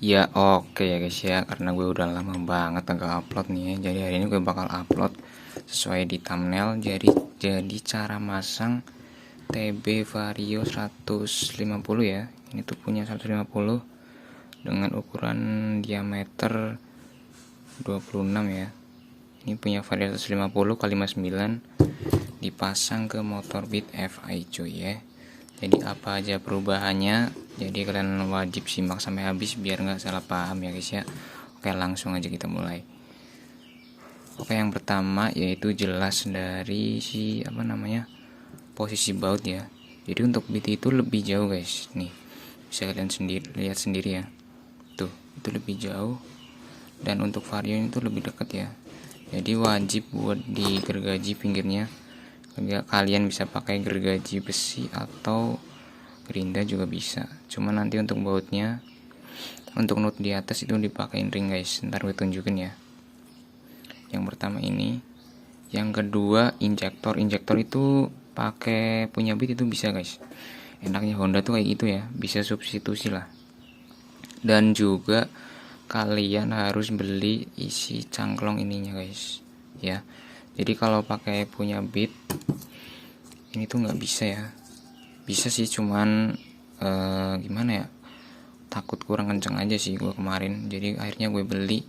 Ya oke ya guys ya, karena gue udah lama banget gak upload nih ya. Jadi hari ini gue bakal upload sesuai di thumbnail. Jadi cara masang TB Vario 150 ya. Ini tuh punya 150 dengan ukuran diameter 26 ya. Ini punya Vario 150 x 59 dipasang ke motor Beat FI cuy ya. Jadi apa aja perubahannya, jadi kalian wajib simak sampai habis biar nggak salah paham ya guys ya. Oke, langsung aja kita mulai. Oke, yang pertama yaitu jelas dari posisi baut ya. Jadi untuk beat itu lebih jauh guys, nih bisa kalian lihat sendiri ya, tuh itu lebih jauh. Dan untuk vario itu lebih dekat ya, jadi wajib buat digergaji pinggirnya. Kalian bisa pakai gergaji besi atau gerinda juga bisa, cuma nanti untuk bautnya, untuk nut di atas itu dipakein ring guys. Ntar gue tunjukin ya. Yang pertama ini, yang kedua injektor itu pakai punya Beat itu bisa guys. Enaknya Honda tuh kayak gitu ya, bisa substitusi lah. Dan juga kalian harus beli isi cangklong ininya guys ya. Jadi kalau pakai punya Beat ini tuh nggak bisa ya. Bisa sih, cuman gimana ya, takut kurang kenceng aja sih gue kemarin. Jadi akhirnya gue beli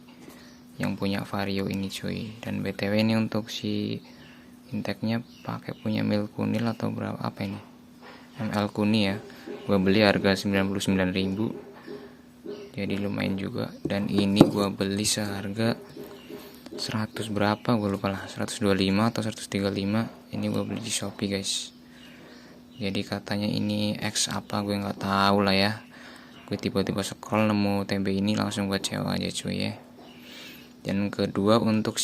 yang punya Vario ini cuy. Dan BTW ini untuk si intake-nya pakai punya Milkunil atau berapa apa ini, ML Kuni ya. Gue beli harga 99.000, jadi lumayan juga. Dan ini gue beli seharga 100 berapa gue lupa lah, 125 atau 135. Ini gue beli di Shopee guys. Jadi katanya ini X apa gue nggak tahu lah ya. Gue tiba-tiba scroll nemu TB ini, langsung gue sewa aja cuy ya. Dan kedua untuk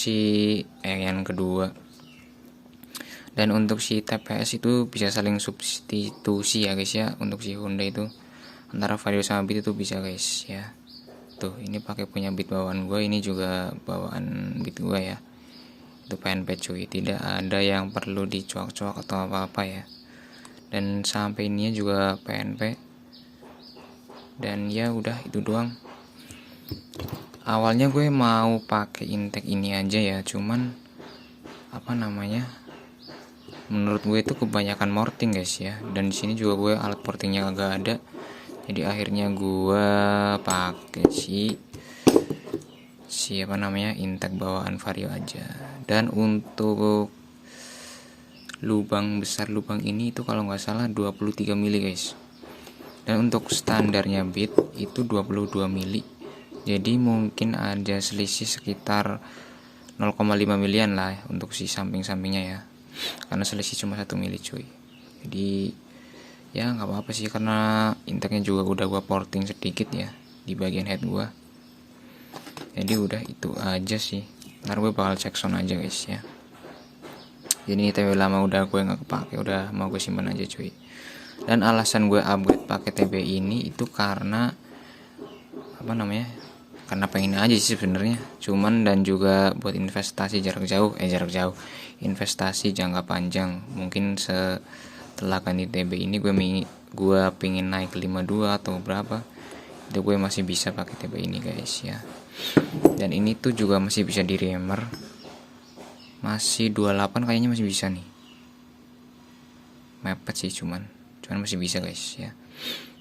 dan untuk si TPS itu bisa saling substitusi ya guys ya. Untuk si Honda itu antara Vario sama Beat itu bisa guys ya. Tuh ini pakai punya Beat bawaan gue, ini juga bawaan Beat gue ya. Itu PNP cuy, tidak ada yang perlu dicuak-cuak atau apa-apa ya. Dan sampai ininya juga PNP. Dan ya udah itu doang. Awalnya gue mau pakai intake ini aja ya, cuman menurut gue itu kebanyakan morting guys ya. Dan di sini juga gue alat portingnya agak ada. Jadi akhirnya gue pakai intake bawaan Vario aja. Dan untuk lubang ini itu kalau nggak salah 23 mili guys. Dan untuk standarnya Beat itu 22 mili. Jadi mungkin ada selisih sekitar 0,5 milian lah untuk si samping-sampingnya ya. Karena selisih cuma 1 mili cuy. Jadi ya nggak apa-apa sih, karena intake-nya juga udah gua porting sedikit ya di bagian head gua. Jadi udah itu aja sih. Ntar gue bakal cek sound aja guys ya. Jadi ini TB lama udah gue nggak kepake, udah mau gue simpan aja cuy. Dan alasan gue upgrade pakai TB ini itu karena karena pengen aja sih sebenarnya. Cuman dan juga buat investasi jarak jauh, investasi jangka panjang. Mungkin setelah ganti TB ini gue pengen naik ke 52 atau berapa, itu gue masih bisa pakai TB ini guys ya. Dan ini tuh juga masih bisa di reamer, masih 28 kayaknya masih bisa nih. Mepet sih cuman masih bisa guys ya.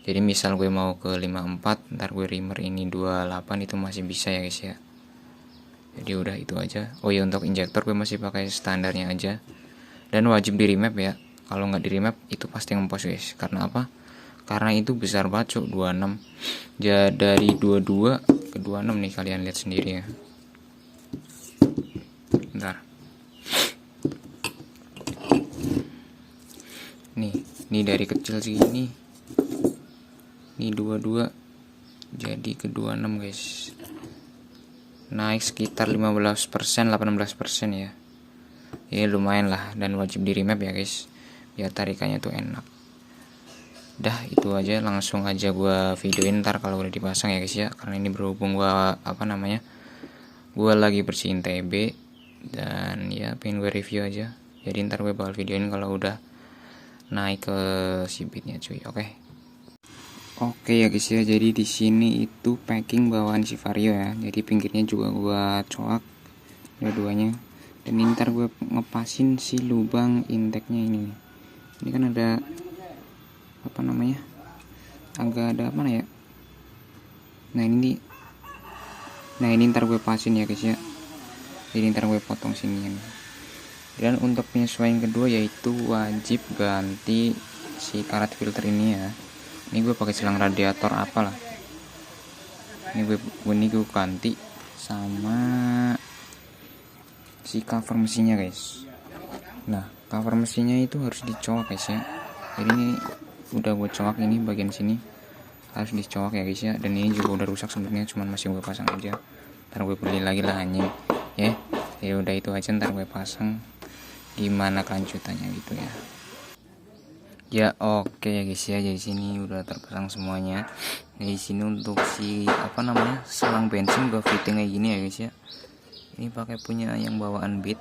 Jadi misal gue mau ke 54, ntar gue reamer ini 28, itu masih bisa ya guys ya. Jadi udah itu aja. Oh ya, untuk injektor gue masih pakai standarnya aja. Dan wajib di remap ya. Kalau nggak di remap itu pasti ngempos guys. Karena apa? Karena itu besar banget cuk, 26. Ya dari 22 ke 26 nih, kalian lihat sendiri ya. Bentar. Nih dari kecil segini, ini 22 jadi ke 26 guys. Naik sekitar 15%, 18% ya. Ya lumayan lah, dan wajib di remap ya guys, biar tarikannya tuh enak. Dah itu aja, langsung aja gua videoin ntar kalau udah dipasang ya guys ya. Karena ini berhubung gua gua lagi bersihin TB dan ya pengen gue review aja. Jadi ntar gue bakal videoin kalau udah naik ke si Beatnya cuy. Oke. Oke ya guys ya, jadi di sini itu packing bawaan si Vario ya. Jadi pinggirnya juga gua coak dua-duanya. Dan ini ntar gue ngepasin si lubang inteknya ini. Ini kan ada apa namanya? Agak ada apa ya? Nah ini ntar gue pasin ya guys ya. Jadi ntar gue potong sini. Dan untuk penyesuaian kedua yaitu wajib ganti si karet filter ini ya. Ini gue pakai selang radiator apalah. Ini gue ganti sama si cover mesinnya guys. Nah cover mesinnya itu harus dicoak guys ya. Jadi ini udah gue coak, ini bagian sini harus dicoak ya guys ya. Dan ini juga udah rusak sebenarnya, cuman masih gue pasang aja. Ntar gue beli lagi lah anjing ya. Ya udah itu aja, ntar gue pasang gimana kelanjutannya gitu ya. Ya oke ya guys ya, jadi sini udah terpasang semuanya. Di sini untuk si apa namanya selang bensin gue fitting kayak gini ya guys ya. Ini pakai punya yang bawaan Beat,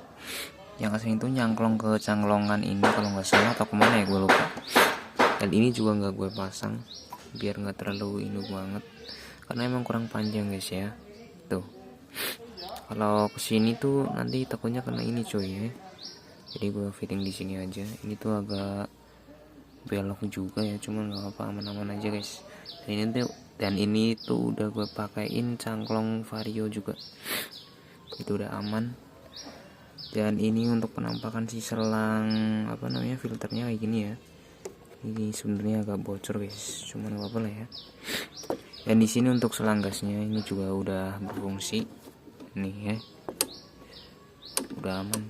yang asli itu nyangklong ke canglongan ini kalau nggak salah, atau kemana ya gue lupa. Dan ini juga nggak gue pasang biar nggak terlalu ini banget, karena emang kurang panjang guys ya. Tuh kalau kesini tuh nanti takutnya kena ini coy ya. Jadi gue fitting di sini aja. Ini tuh agak belok juga ya, cuman nggak apa, aman-aman aja guys. Dan ini tuh udah gue pakein cangklong Vario juga, itu udah aman. Dan ini untuk penampakan si selang apa namanya filternya kayak gini ya. Ini sebenarnya agak bocor guys, cuman nggak apa lah ya. Dan di sini untuk selang gasnya ini juga udah berfungsi nih ya, udah aman.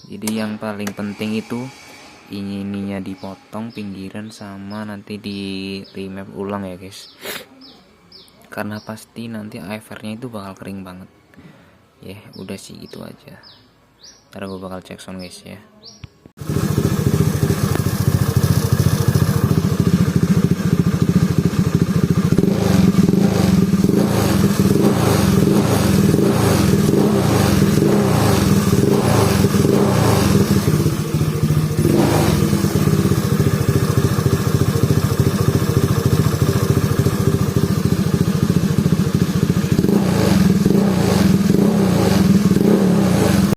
Jadi yang paling penting itu ininya dipotong pinggiran sama nanti di remap ulang ya guys, karena pasti nanti airnya itu bakal kering banget ya. Udah sih gitu aja, ntar gue bakal cek sound guys ya.